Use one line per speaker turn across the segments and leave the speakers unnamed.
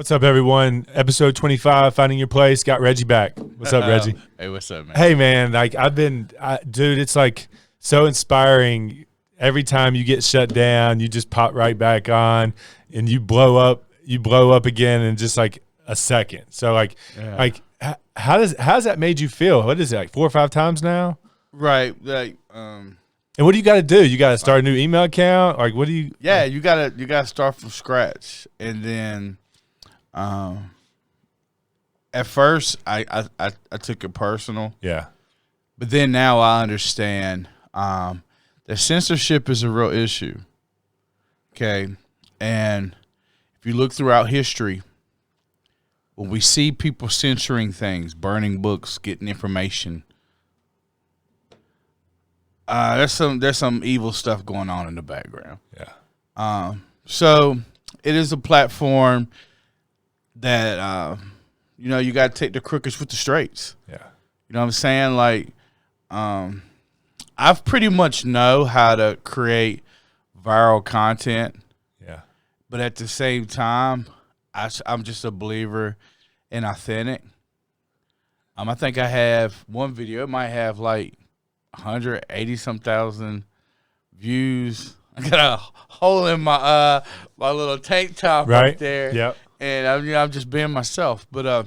What's up, everyone? Episode 25, Finding Your Place. Got Reggie back. What's up, Reggie?
Hey, what's up, man?
Hey, man. Like dude, it's like so inspiring. Every time you get shut down, you just pop right back on, and you blow up. You blow up again in just like a second. So, how's that made you feel? What is it, like 4 or 5 times now?
Right.
And what do you got to do? You got to start a new email account. Like, what do you?
Yeah, you gotta start from scratch, and then. At first, I took it personal.
Yeah.
But then now I understand that censorship is a real issue. Okay. And if you look throughout history, when we see people censoring things, burning books, getting information, there's some evil stuff going on in the background.
Yeah.
So it is a platform that you got to take the crookeds with the straights.
Yeah.
You know what I'm saying? Like, I've pretty much know how to create viral content.
Yeah.
But at the same time, I'm just a believer in authentic. I think I have one video. It might have like 180-some-thousand views. I got a hole in my little tank top right there.
Yep.
And I'm just being myself. But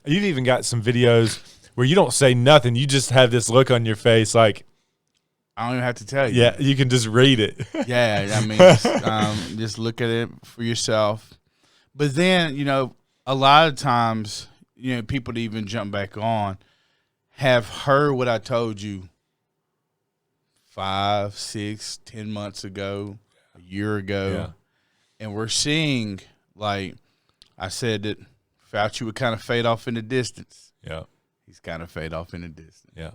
you've even got some videos where you don't say nothing. You just have this look on your face like,
I don't even have to tell you.
Yeah, you can just read it.
Yeah, I mean, just look at it for yourself. But then, a lot of times, people that even jump back on have heard what I told you 5, 6, 10 months ago, a year ago.
Yeah.
And we're seeing, like, I said that Fauci would kind of fade off in the distance.
Yeah.
He's kind of fade off in the distance.
Yeah.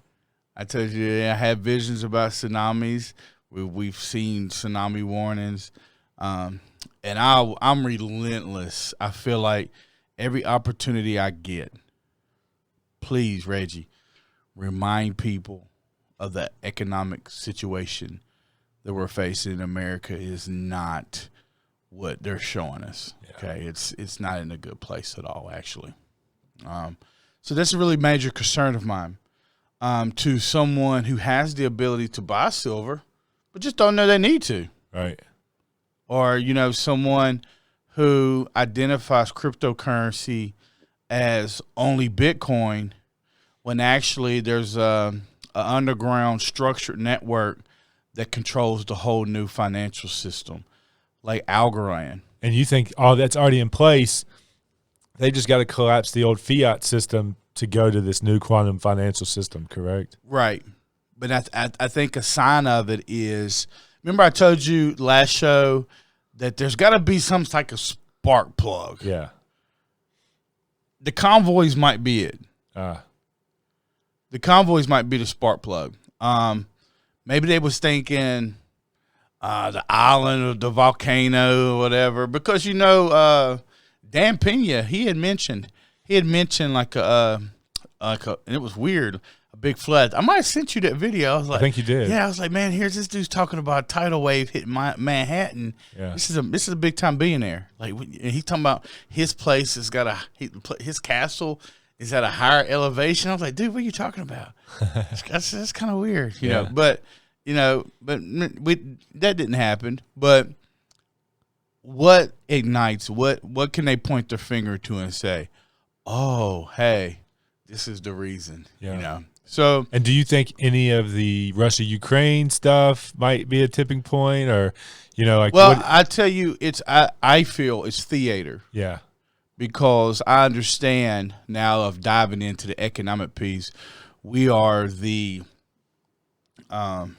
I told you I had visions about tsunamis. We've seen tsunami warnings. And I'm relentless. I feel like every opportunity I get, please, Reggie, remind people of the economic situation that we're facing in America is not what they're showing us. Yeah. Okay, it's not in a good place at all, actually. So that's a really major concern of mine. To someone who has the ability to buy silver, but just don't know they need to.
Right.
Or, someone who identifies cryptocurrency as only Bitcoin when actually there's an underground structured network that controls the whole new financial system, like Algorand.
And you think, that's already in place. They just got to collapse the old fiat system to go to this new quantum financial system, correct?
Right. But I think a sign of it is, remember I told you last show that there's got to be some type of spark plug.
Yeah.
The convoys might be it. The convoys might be the spark plug. Maybe they was thinking the island or the volcano or whatever, because Dan Pena, he had mentioned like and it was weird, a big flood. I might have sent you that video. I was like,
I think you did.
Yeah, I was like, man, here's this dude's talking about a tidal wave hitting Manhattan.
Yeah.
This is a big time billionaire. Like, he's talking about his place has got his castle is at a higher elevation. I was like, dude, what are you talking about? That's kind of weird, you know. But that didn't happen. But what ignites? What can they point their finger to and say, oh, hey, this is the reason?
Yeah.
So,
and do you think any of the Russia-Ukraine stuff might be a tipping point, or
I tell you, I feel it's theater.
Yeah.
Because I understand now of diving into the economic piece, we are the, where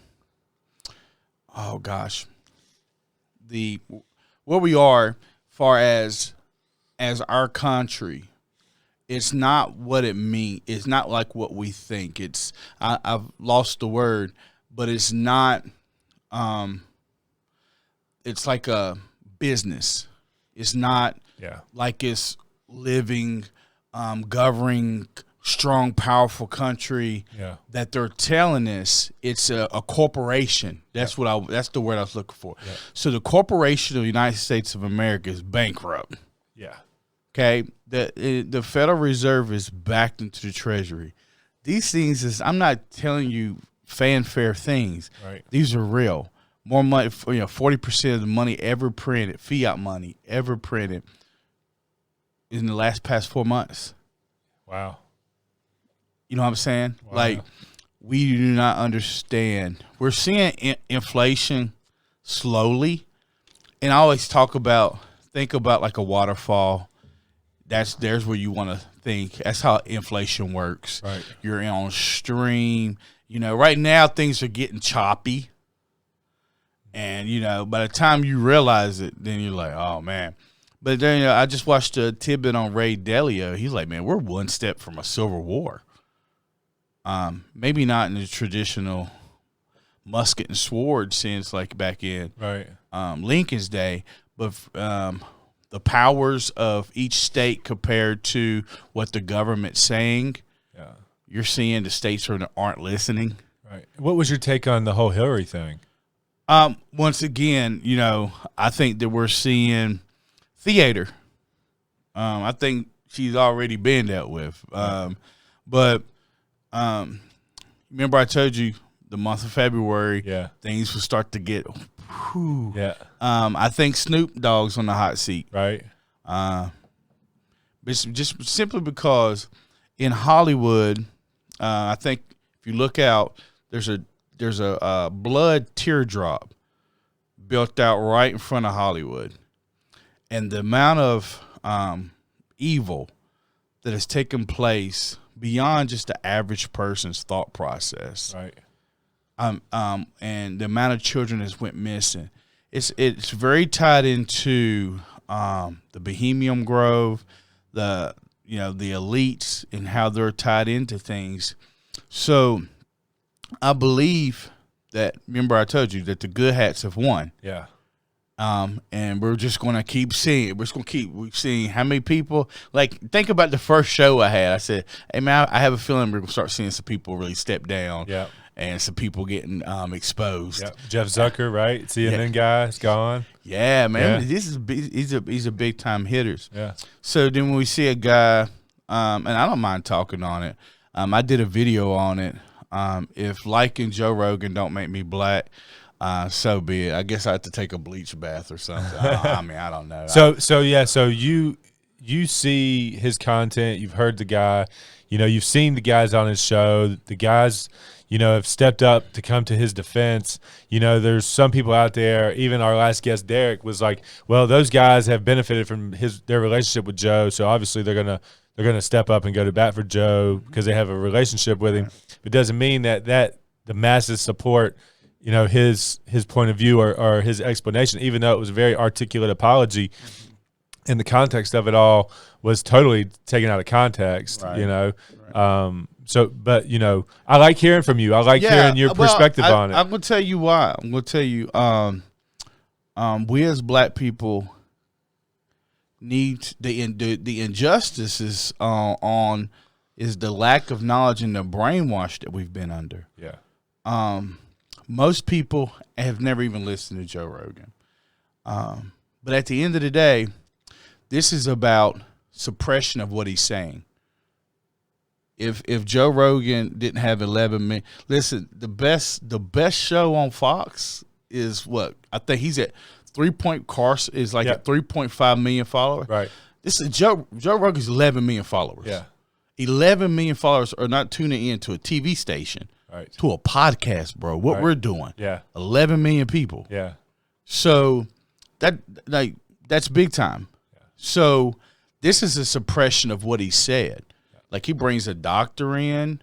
we are far as our country. It's not what it means. It's not like what we think. I've lost the word, but it's not, it's like a business. It's not like it's living, governing, strong, powerful country that they're telling us. It's a corporation. That's that's the word I was looking for. Yeah. So the corporation of the United States of America is bankrupt.
Yeah.
Okay, the Federal Reserve is backed into the Treasury. These things I'm not telling you fanfare things.
Right.
These are real. More money, 40% of the money ever printed, fiat money ever printed, in the past 4 months.
Wow.
You know what I'm saying?
Wow.
Like, we do not understand. We're seeing inflation slowly, and I always think about like a waterfall. There's where you want to think. That's how inflation works.
Right.
You're on a stream. Right now things are getting choppy. And, by the time you realize it, then you're like, oh, man. But then I just watched a tidbit on Ray Dalio. He's like, man, we're one step from a civil war. Maybe not in the traditional musket and sword sense like back in Lincoln's day, but the powers of each state compared to what the government's saying, you're seeing the states aren't listening.
Right. What was your take on the whole Hillary thing?
Once again, I think that we're seeing theater. I think she's already been dealt with. But remember I told you the month of February, things will start to get. I think Snoop Dogg's on the hot seat.
Right.
Just simply because in Hollywood, I think if you look out, there's a blood teardrop built out right in front of Hollywood, and the amount of evil that has taken place beyond just the average person's thought process,
right?
And the amount of children that went missing, it's very tied into the Bohemian Grove, the elites and how they're tied into things. So I believe that, remember I told you that the good hats have won.
Yeah.
And we're just going to keep seeing it. We're just going to keep seeing how many people. Like, think about the first show I had. I said, hey, man, I have a feeling we're going to start seeing some people really step down.
Yeah.
And some people getting exposed.
Yeah. Jeff Zucker, right? CNN guy is gone.
Yeah, man. Yeah. He's a big time hitters.
Yeah.
So then when we see a guy, and I don't mind talking on it. I did a video on it. If liking Joe Rogan don't make me black, so be it. I guess I have to take a bleach bath or something. I don't know.
So you see his content. You've heard the guy. You've seen the guys on his show. The guys, have stepped up to come to his defense. There's some people out there, even our last guest, Derek, was like, well, those guys have benefited from their relationship with Joe, so obviously they're gonna step up and go to bat for Joe because they have a relationship with him. It doesn't mean that the masses support, his point of view or his explanation, even though it was a very articulate apology. In the context of it all was totally taken out of context,
Right.
But I like hearing from you. I like hearing your perspective on it.
I'm gonna tell you why. I'm gonna tell you, we as black people need the injustices is the lack of knowledge and the brainwash that we've been under.
Yeah.
Most people have never even listened to Joe Rogan. But at the end of the day, this is about suppression of what he's saying. If Joe Rogan didn't have 11 million, listen, the best show on Fox is what? I think he's at 3 Carson is like at 3.5 million followers.
Right.
This is Joe Rogan's 11 million followers.
Yeah.
11 million followers are not tuning in to a TV station,
right,
to a podcast, bro. What we're doing.
Yeah.
11 million people.
Yeah.
So that's big time. Yeah. So this is a suppression of what he said. Yeah. Like, he brings a doctor in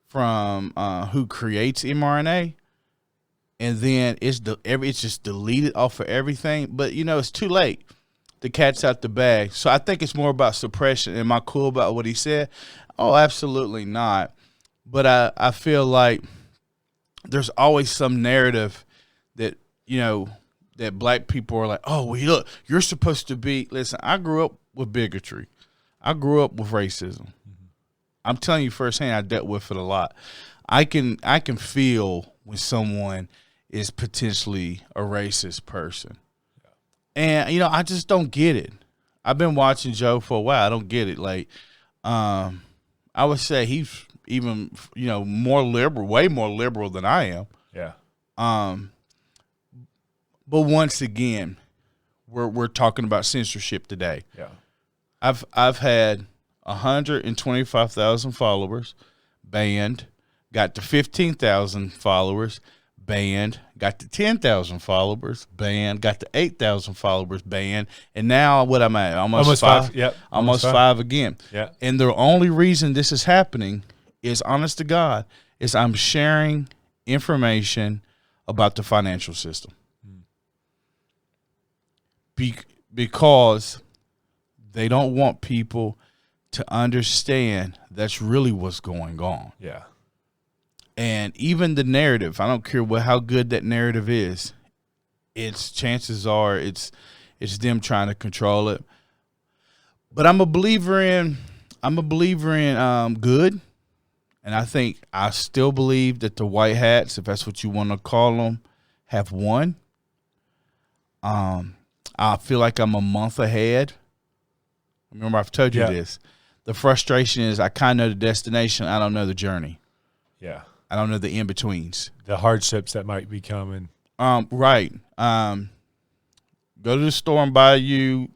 from who creates mRNA, and then it's just deleted off of everything. But it's too late. The cat's out the bag. So I think it's more about suppression. Am I cool about what he said? Oh, absolutely not. But I feel like there's always some narrative that, that black people are like, oh, well, look, you're supposed to be. Listen, I grew up with bigotry. I grew up with racism. Mm-hmm. I'm telling you firsthand, I dealt with it a lot. I can feel when someone is potentially a racist person. And, I just don't get it. I've been watching Joe for a while. I don't get it. Like, I would say he's even, more liberal, way more liberal than I am.
Yeah.
But once again, we're talking about censorship today.
Yeah.
I've had 125,000 followers, banned, got to 15,000 followers, banned, got to 10,000 followers, banned, got to 8,000 followers, banned, and now what am I? Almost five.
Yep.
Almost five again.
Yeah.
And the only reason this is happening is, honest to God, is I'm sharing information about the financial system. Because they don't want people to understand that's really what's going on.
Yeah.
And even the narrative, I don't care how good that narrative is, chances are it's them trying to control it. But I'm a believer in good, and I still believe that the white hats, if that's what you want to call them, have won. I feel like I'm a month ahead. Remember, I've told you this. The frustration is I kind of know the destination. I don't know the journey.
Yeah.
I don't know the in-betweens.
The hardships that might be coming.
Right. Go to the store and buy you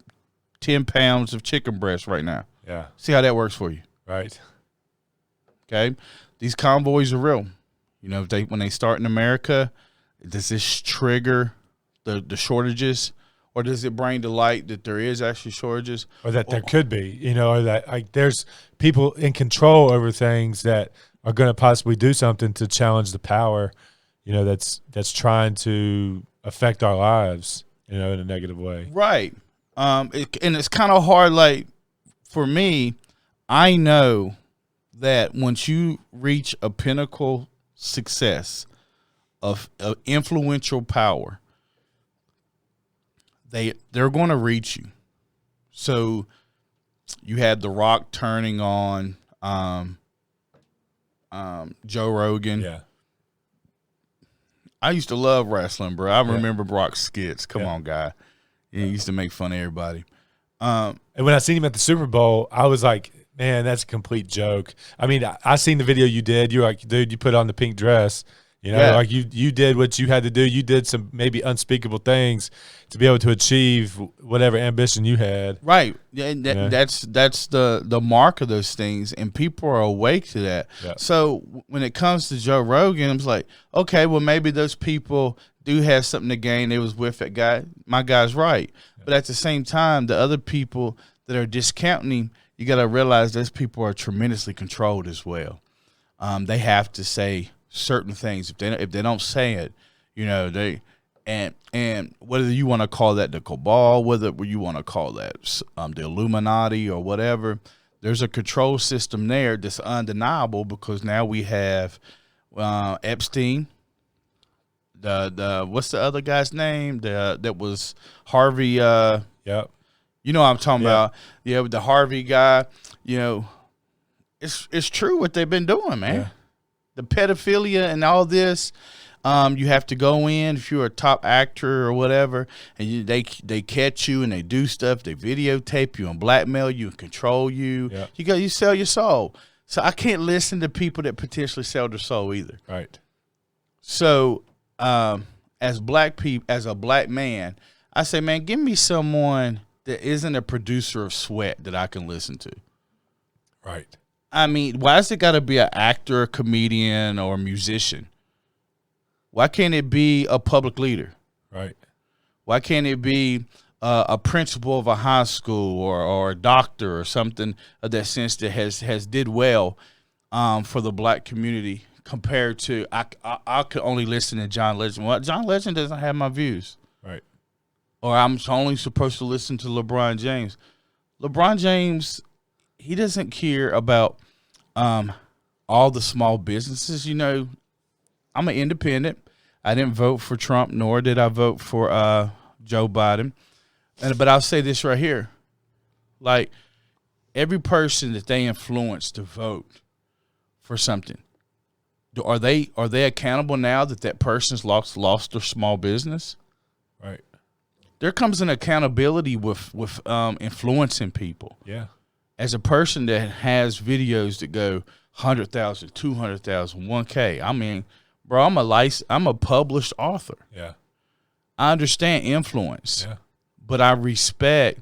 10 pounds of chicken breast right now.
Yeah.
See how that works for you.
Right.
Okay. These convoys are real. When they start in America, does this trigger the shortages? Or does it bring to light that there is actually shortages?
Or that there could be, or that there's people in control over things that are going to possibly do something to challenge the power, that's trying to affect our lives, in a negative way.
Right. And it's kind of hard. Like, for me, I know that once you reach a pinnacle success of influential power, they're going to reach you. So you had The Rock turning on Joe Rogan.
Yeah.
I used to love wrestling, bro. I remember Brock's skits. Come on, guy. He used to make fun of everybody.
And when I seen him at the Super Bowl, I was like, man, that's a complete joke. I mean, I seen the video you did. You're like, dude, you put on the pink dress. Like you did what you had to do. You did some maybe unspeakable things to be able to achieve whatever ambition you had.
Right. That's the mark of those things, and people are awake to that. Yeah. So when it comes to Joe Rogan, I'm like, okay, well, maybe those people do have something to gain. They was with that guy. My guy's right. Yeah. But at the same time, the other people that are discounting him, you got to realize those people are tremendously controlled as well. They have to say certain things. If they don't say it, they and whether you want to call that the cabal, whether you want to call that the Illuminati or whatever, there's a control system there that's undeniable, because now we have Epstein, the what's the other guy's name, that was Harvey,
yep,
you know what I'm talking about, the Harvey guy. It's true what they've been doing, man. Yeah. The pedophilia and all this, you have to go in if you're a top actor or whatever, and they catch you and they do stuff. They videotape you and blackmail you and control you. Yeah. You sell your soul. So I can't listen to people that potentially sell their soul either.
Right.
So as a black man, I say, man, give me someone that isn't a producer of sweat that I can listen to.
Right.
I mean, why has it got to be an actor, a comedian, or a musician? Why can't it be a public leader?
Right.
Why can't it be a principal of a high school or a doctor or something of that sense that has did well for the black community, compared to I could only listen to John Legend. Well, John Legend doesn't have my views.
Right.
Or I'm only supposed to listen to LeBron James. LeBron James, he doesn't care about all the small businesses. I'm an independent. I didn't vote for Trump, nor did I vote for Joe Biden. But I'll say this right here. Like, every person that they influence to vote for something, are they accountable now that person's lost their small business?
Right.
there comes an accountability with influencing people.
Yeah.
As a person that has videos that go 100,000, 200,000, 1K, I mean, bro, I'm a published author.
Yeah.
I understand influence,
Yeah.
but I respect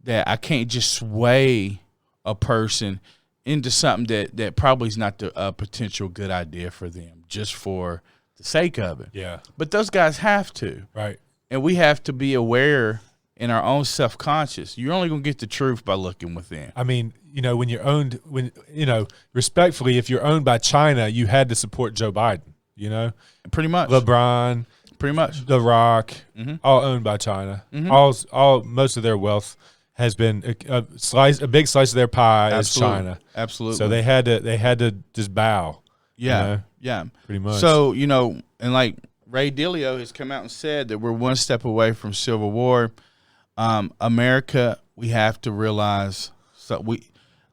that I can't just sway a person into something that probably is not a potential good idea for them just for the sake of it.
Yeah.
But those guys have to.
Right.
And we have to be aware in our own self-conscious. You're only going to get the truth by looking within.
I mean, respectfully, if you're owned by China, you had to support Joe Biden,
Pretty much.
LeBron,
Pretty much.
The Rock, all owned by China. Most of their wealth has been a big slice of their pie is China.
Absolutely.
So they had to just bow.
Yeah. Yeah.
Pretty much.
So, and like Ray Dalio has come out and said that we're one step away from civil war. America, we have to realize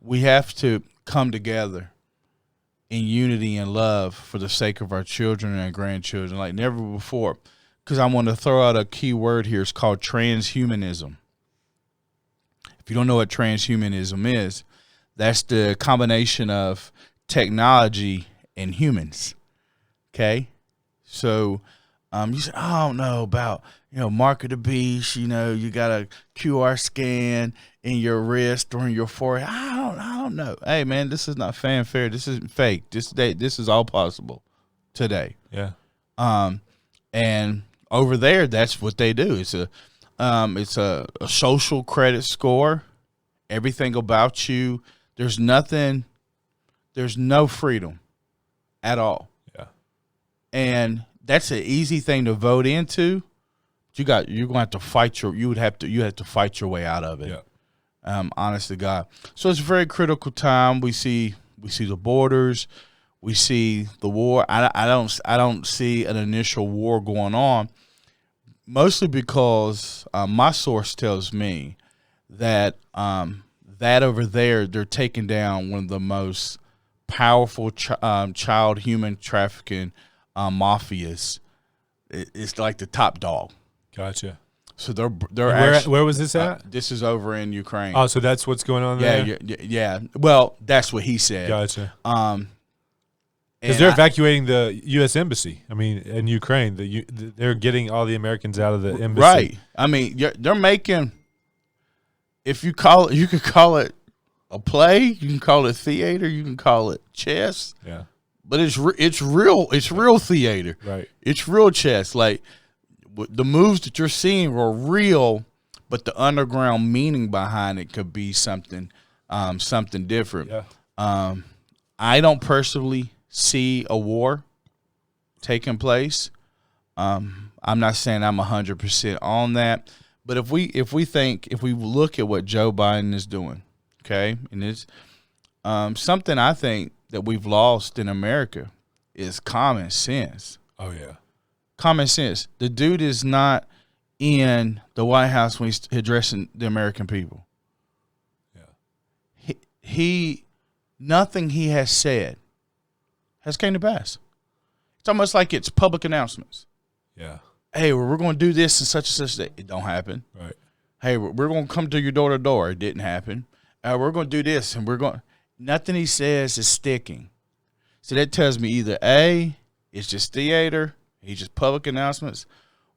we have to come together in unity and love for the sake of our children and our grandchildren like never before. Because I want to throw out a key word here. It's called transhumanism. If you don't know what transhumanism is, that's the combination of technology and humans. Okay? So you say, I don't know about, mark of the beast, you got a QR scan in your wrist or in your forehead. I don't know. Hey man, this is not fanfare. This isn't fake. This is all possible today.
Yeah.
And over there, that's what they do. It's a social credit score. Everything about you. There's no freedom at all.
Yeah.
And that's an easy thing to vote into. You're going to have to fight you have to fight your way out of it.
Yeah.
Honest to God. So it's a very critical time. We see the borders. We see the war. I don't see an initial war going on, mostly because my source tells me that that over there they're taking down one of the most powerful child human trafficking mafias. It's like the top dog.
Gotcha.
So they're
where was this at?
This is over in Ukraine.
Oh, so that's what's going on there?
Yeah. Well, that's what he said.
Gotcha.
Because
they're evacuating the U.S. embassy. I mean, in Ukraine, they're getting all the Americans out of the embassy.
Right. I mean, they're making. If you call it, you could call it a play. You can call it theater. You can call it chess.
Yeah.
But it's real. It's real theater.
Right.
It's real chess. Like the moves that you're seeing are real, but the underground meaning behind it could be something different.
Yeah.
I don't personally see a war taking place. I'm not saying I'm 100% on that, but if we look at what Joe Biden is doing, okay, and it's something I think that we've lost in America is common sense.
Oh yeah,
common sense. The dude is not in the White House when he's addressing the American people.
Yeah,
he nothing he has said has came to pass. It's almost like it's public announcements.
Yeah.
Hey, we're going to do this and such day. It don't happen.
Right.
Hey, we're going to come to your door to door. It didn't happen. We're going to do this and nothing he says is sticking. So that tells me either A, it's just theater, he's just public announcements,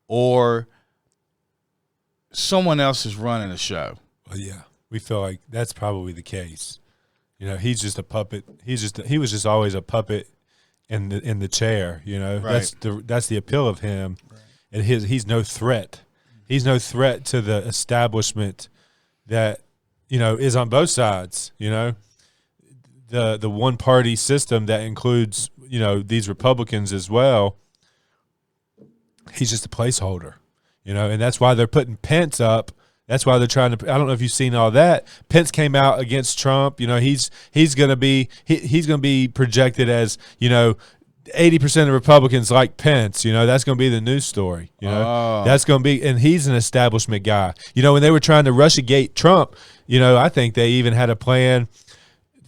or someone else is running the show.
Well, yeah, we feel like that's probably the case. He's just a puppet. He was just always a puppet in the chair.
Right.
That's the appeal of him, right. And he's no threat. He's no threat to the establishment that is on both sides. The one party system that includes these Republicans as well. He's just a placeholder, and that's why they're putting Pence up. That's why they're trying to. I don't know if you've seen all that. Pence came out against Trump. He's going to be projected as 80% of Republicans like Pence. That's going to be the news story. That's going to be, and he's an establishment guy. When they were trying to Russiagate Trump, I think they even had a plan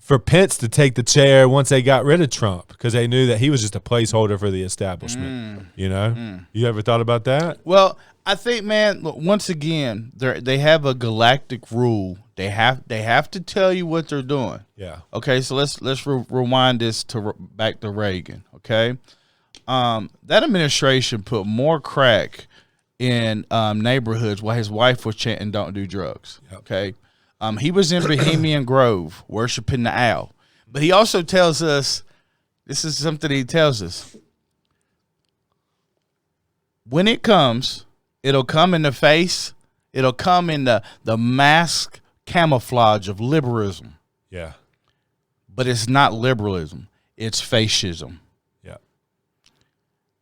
for Pence to take the chair once they got rid of Trump because they knew that he was just a placeholder for the establishment. You know, you ever thought about that?
Well, I think, man, look, once again, they have a galactic rule. They have to tell you what they're doing.
Yeah.
Okay, so let's rewind this back to Reagan. Okay, that administration put more crack in neighborhoods while his wife was chanting "Don't do drugs." Yep. Okay, he was in Bohemian Grove worshiping the owl, but he also tells us this is something he tells us: when it comes, it'll come in the face. It'll come in the mask camouflage of liberalism.
Yeah.
But it's not liberalism. It's fascism.
Yeah.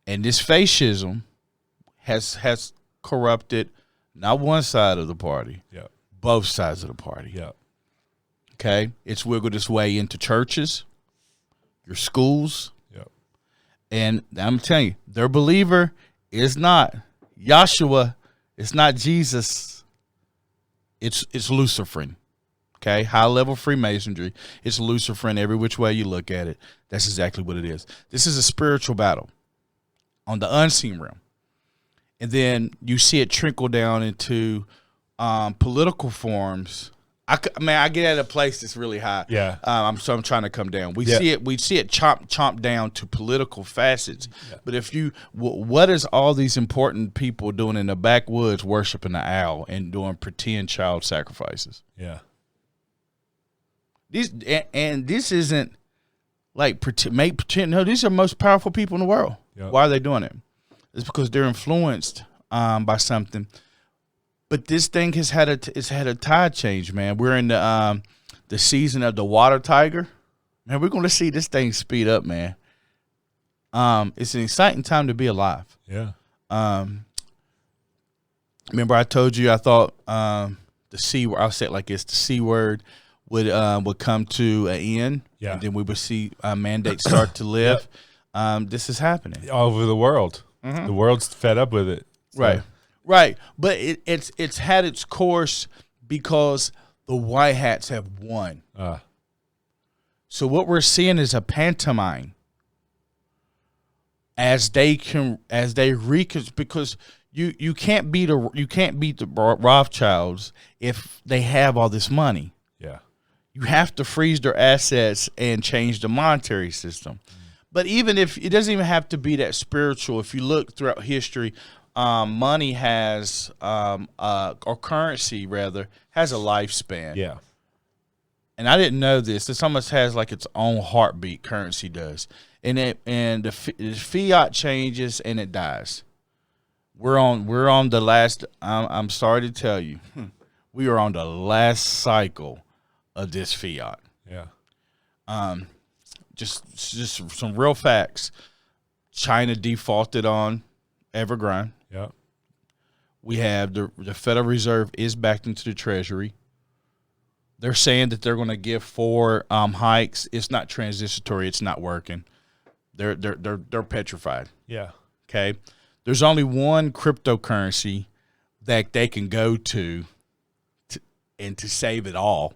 And this fascism has corrupted not one side of the party,
yeah,
both sides of the party.
Yeah.
Okay? It's wiggled its way into churches, your schools.
Yeah.
And I'm telling you, their believer is not Yahshua. It's not Jesus. It's Luciferin. Okay, high-level Freemasonry. It's Luciferin every which way you look at it. That's exactly what it is. This is a spiritual battle on the unseen realm. And then you see it trickle down into political forms. I get at a place that's really high.
Yeah.
I'm trying to come down. We see it chomp down to political facets. Yeah. But what is all these important people doing in the backwoods worshiping the owl and doing pretend child sacrifices?
Yeah.
This isn't like pretend. No, these are the most powerful people in the world. Yep. Why are they doing it? It's because they're influenced by something. But this thing has had a tide change, man. We're in the season of the water tiger. Man, we're going to see this thing speed up, man. It's an exciting time to be alive.
Yeah.
Remember I told you I thought the C word, I'll say it like it's the C word, would come to an end.
Yeah.
And then we would see mandates start to live. Yep. This is happening
all over the world. Mm-hmm. The world's fed up with it.
So. Right. But it's had its course because the white hats have won. So what we're seeing is a pantomime because you can't beat the Rothschilds if they have all this money.
Yeah.
You have to freeze their assets and change the monetary system. But even if it doesn't even have to be that spiritual, if you look throughout history, money has or currency rather has a lifespan.
Yeah.
And I didn't know this. This almost has like its own heartbeat. Currency does, and the fiat changes and it dies. We're on the last. I'm sorry to tell you, we are on the last cycle of this fiat.
Yeah.
Just some real facts. China defaulted on Evergrande.
Yeah.
We have the Federal Reserve is backed into the Treasury. They're saying that they're going to give 4 hikes. It's not transitory. It's not working. They're petrified.
Yeah.
Okay. There's only one cryptocurrency that they can go to save it all,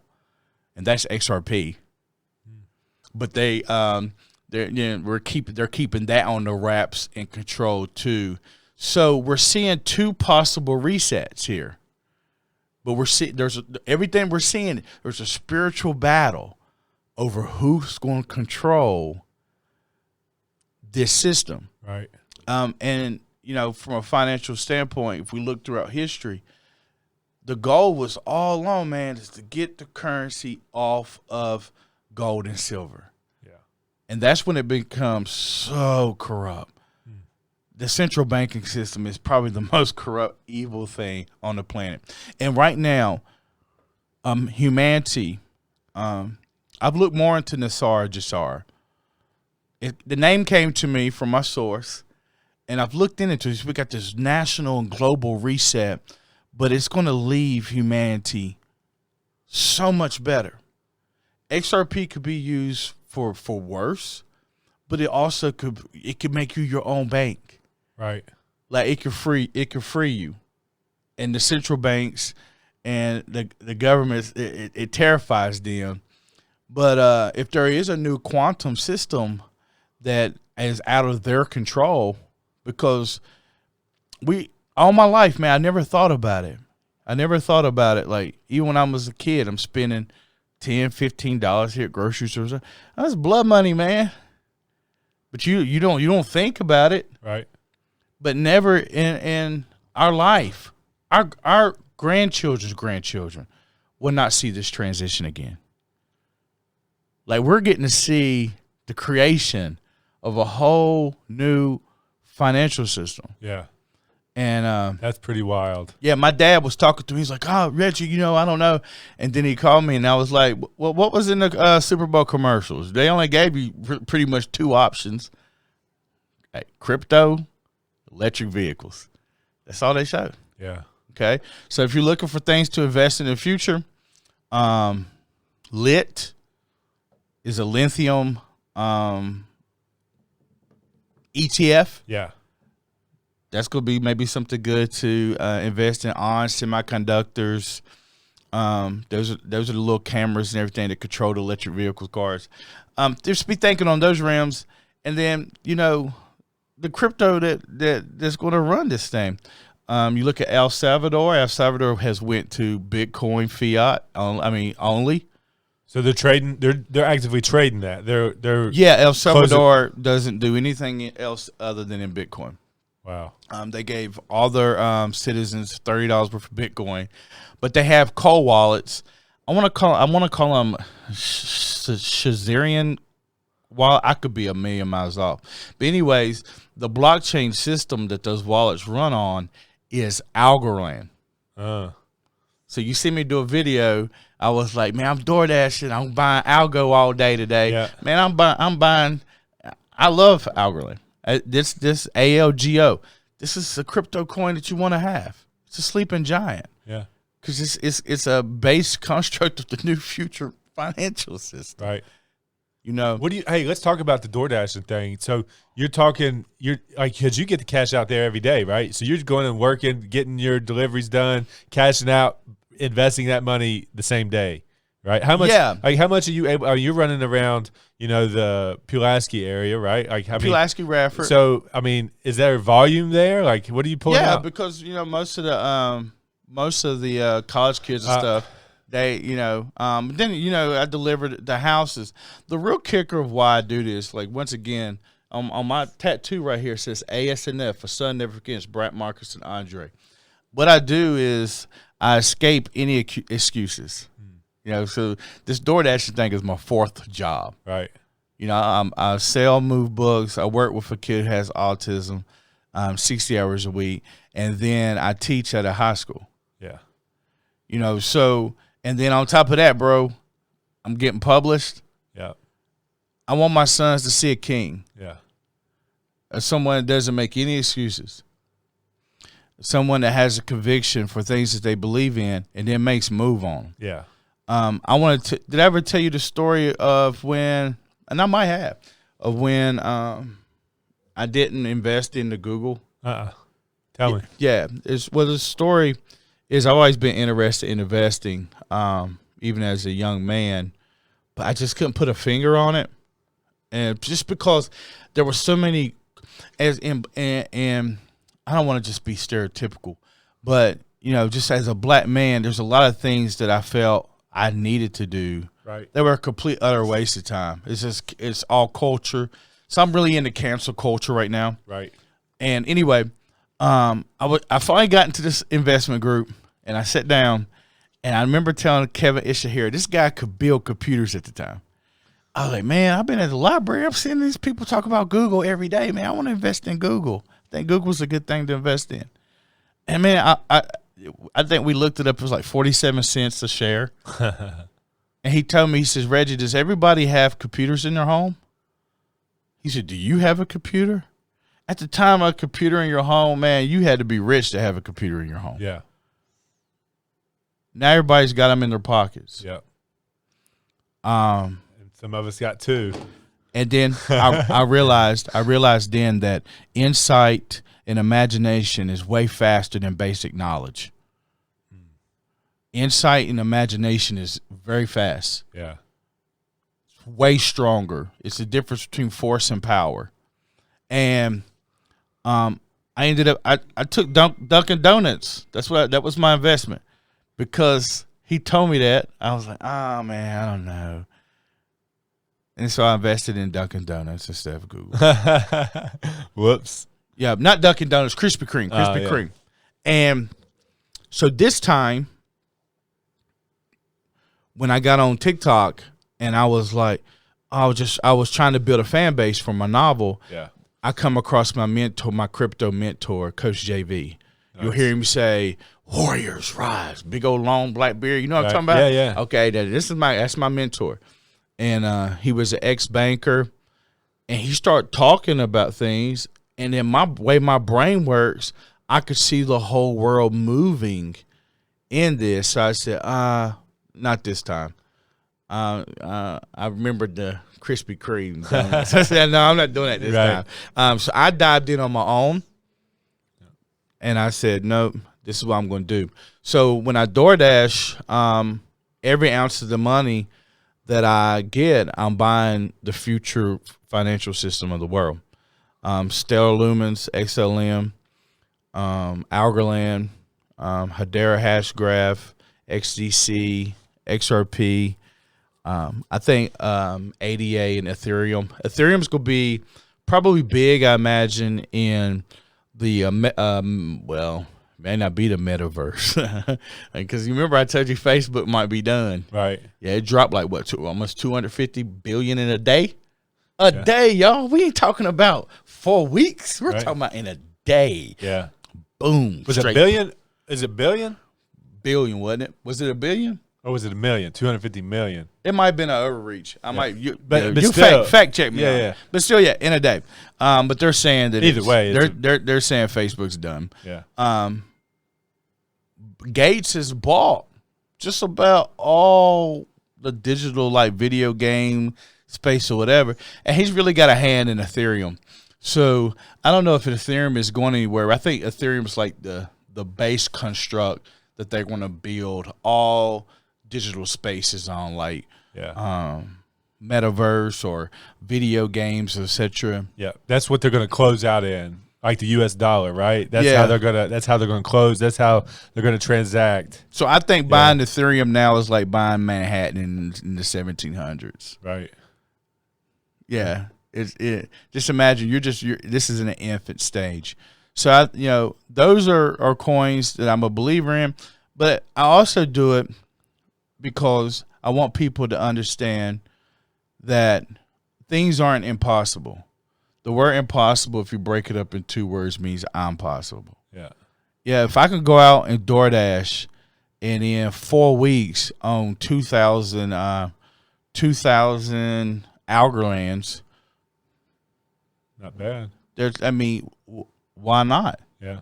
and that's XRP. But they're keeping that on the wraps and control too. So we're seeing 2 possible resets here. But there's a spiritual battle over who's going to control this system.
Right.
And from a financial standpoint, if we look throughout history, the goal was all along, man, is to get the currency off of gold and silver.
Yeah.
And that's when it becomes so corrupt. The central banking system is probably the most corrupt, evil thing on the planet. And right now, humanity, I've looked more into Nassar Jassar. The name came to me from my source, and I've looked into it. We got this national and global reset, but it's going to leave humanity so much better. XRP could be used for worse, but it also could make you your own bank.
Right.
Like it could free you. And the central banks and the governments, it terrifies them. But if there is a new quantum system that is out of their control, because all my life, man, I never thought about it. Like, even when I was a kid, I'm spending $10, $15 here at grocery stores. That's blood money, man. But you don't think about it.
Right.
But never in our life, our grandchildren's grandchildren will not see this transition again. Like, we're getting to see the creation of a whole new financial system.
Yeah.
And
that's pretty wild.
yeah, my dad was talking to me. He's like, "Oh, Reggie, I don't know." And then he called me, and I was like, "Well, what was in the Super Bowl commercials? They only gave you pretty much two options: crypto, electric vehicles. That's all they showed."
Yeah.
Okay, so if you're looking for things to invest in the future, LIT is a lithium ETF.
Yeah.
That's going to be maybe something good to invest in semiconductors. Those are the little cameras and everything that control the electric vehicle cars. Just be thinking on those realms, and then the crypto that's going to run this thing. You look at El Salvador. El Salvador has went to Bitcoin fiat. Only.
So they're trading. They're actively trading that. They're
El Salvador doesn't do anything else other than in Bitcoin.
Wow.
They gave all their citizens $30 worth of Bitcoin, but they have cold wallets. I want to call them Shazarian. Well, I could be a million miles off, but anyways, the blockchain system that those wallets run on is Algorand. So you see me do a video. I was like, man, I'm DoorDashing. I'm buying Algo all day today.
Yeah.
Man, I'm buying. I love Algorand. This ALGO. This is a crypto coin that you want to have. It's a sleeping giant.
Yeah.
Because it's a base construct of the new future financial system.
Right.
Hey,
let's talk about the DoorDashing thing. So because you get the cash out there every day, right? So you're going and working, getting your deliveries done, cashing out, investing that money the same day, right? How much?
Yeah.
How much are you able? Are you running around? The Pulaski area, right?
Pulaski, Radford.
So is there volume there? Like, what are you pulling out?
Yeah, because most of the college kids and stuff. They, then I delivered the houses. The real kicker of why I do this, like, once again, on my tattoo right here, it says ASNF, a son never forgets, Brett, Marcus, and Andre. What I do is I escape any excuses. So this DoorDash thing is my fourth job.
Right.
I sell, move books. I work with a kid who has autism, 60 hours a week, and then I teach at a high school.
Yeah.
And then on top of that, bro, I'm getting published.
Yeah.
I want my sons to see a king.
Yeah.
Someone that doesn't make any excuses. Someone that has a conviction for things that they believe in and then makes a move on them.
Yeah.
Did I ever tell you the story of when, and I might have, of when I didn't invest into Google?
Tell me.
Yeah. The story is I've always been interested in investing, even as a young man, but I just couldn't put a finger on it. And just because there were so many, and I don't want to just be stereotypical, but, just as a black man, there's a lot of things that I felt I needed to do.
Right. They
were a complete, utter waste of time. It's all culture. So I'm really into cancel culture right now.
Right.
And anyway, I finally got into this investment group, and I sat down, and I remember telling Kevin Ishahara, this guy could build computers at the time. I was like, man, I've been at the library. I'm seeing these people talk about Google every day. Man, I want to invest in Google. I think Google's a good thing to invest in. And, man, I think we looked it up. It was like 47 cents a share. And he told me, he says, Reggie, does everybody have computers in their home? He said, do you have a computer? At the time, a computer in your home, man, you had to be rich to have a computer in your home.
Yeah.
Now everybody's got them in their pockets.
Yeah. And some of us got two.
And then I realized then that insight and imagination is way faster than basic knowledge. Insight and imagination is very fast.
Yeah.
way stronger. It's the difference between force and power. And I ended up I took Dunkin' Donuts. That was my investment because he told me that. I was like, oh man, I don't know. And so I invested in Dunkin' Donuts instead of Google.
Whoops.
Yeah, not Dunkin' Donuts, Krispy Kreme, Kreme. And so this time, when I got on TikTok and I was like, I was trying to build a fan base for my novel.
Yeah.
I come across my mentor, my crypto mentor, Coach JV. Nice. You'll hear him say, "Warriors rise," big old long black beard. You know what I'm talking about?
Yeah.
Okay, that's my mentor. And he was an ex-banker, and he started talking about things. And then my way my brain works, I could see the whole world moving in this. So I said, not this time. I remembered the Krispy Kreme. So I said, no, I'm not doing that this time. So I dived in on my own, and I said, nope, this is what I'm going to do. So when I DoorDash, every ounce of the money that I get, I'm buying the future financial system of the world. Stellar Lumens, XLM, Algorand, Hedera Hashgraph, XDC, XRP. I think ADA and Ethereum. Ethereum's going to be probably big, I imagine, in the, may not be the metaverse. Because you remember I told you Facebook might be done.
Right.
Yeah, it dropped like, almost $250 billion in a day? A day, y'all. We ain't talking about 4 weeks. We're talking about in a day.
Yeah.
Boom.
Was it a billion? Is it billion?
Billion, wasn't it? Was it a billion?
Or was it a million? 250 million.
It might have been an overreach.
But
you
still,
fact check me.
Yeah.
But still, in a day. But they're saying that
either way,
they're saying Facebook's done.
Yeah.
Gates has bought just about all the digital like video game space or whatever, and he's really got a hand in Ethereum. So I don't know if Ethereum is going anywhere. I think Ethereum's like the base construct that they're going to build all digital spaces on, like metaverse or video games, etc.
Yeah, that's what they're going to close out in, like the U.S. dollar, right? That's how they're gonna. That's how they're going to close. That's how they're going to transact.
So I think buying Ethereum now is like buying Manhattan in the 1700s.
Right.
Yeah. Just imagine this is in an infant stage. So those are coins that I'm a believer in, but I also do it because I want people to understand that things aren't impossible. The word impossible, if you break it up in 2 words, means I'm possible.
Yeah.
Yeah, if I can go out and DoorDash and in 4 weeks own 2,000 Algorlands,
not bad.
Why not?
Yeah.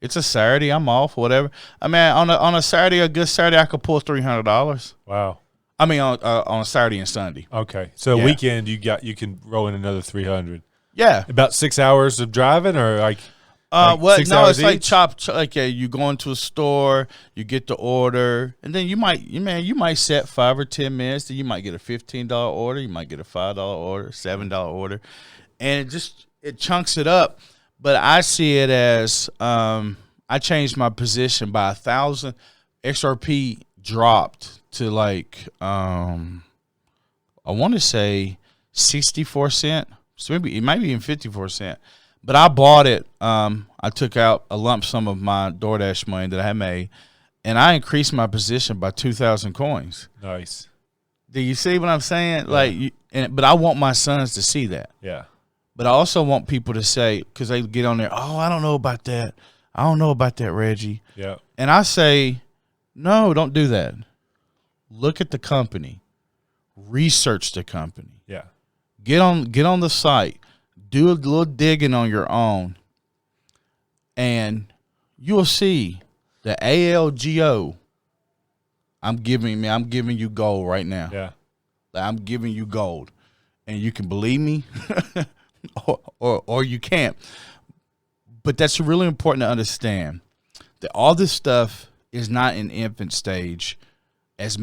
It's a Saturday. I'm off, whatever. I mean, on a Saturday, a good Saturday, I could pull $300.
Wow.
I mean, on a Saturday and Sunday.
Okay, so weekend you can roll in another 300.
Yeah.
About 6 hours of driving, or like.
It's like you go into a store, you get the order, and then you might set 5 or 10 minutes. Then you might get a $15 order, you might get a $5 order, $7 order, and it chunks it up. But I see it as I changed my position by 1,000. XRP dropped to like I want to say 64 cents. So maybe it might be even 54 cents. But I bought it. I took out a lump sum of my DoorDash money that I had made, and I increased my position by 2,000 coins.
Nice.
Do you see what I'm saying?
Yeah.
But I want my sons to see that.
Yeah.
But I also want people to say, because they get on there, I don't know about that. I don't know about that, Reggie.
Yeah.
And I say, no, don't do that. Look at the company. Research the company.
Yeah.
Get on the site. Do a little digging on your own, and you will see the ALGO. I'm giving you gold right now.
Yeah,
I'm giving you gold, and you can believe me, or you can't. But that's really important to understand that all this stuff is not in infant stage, as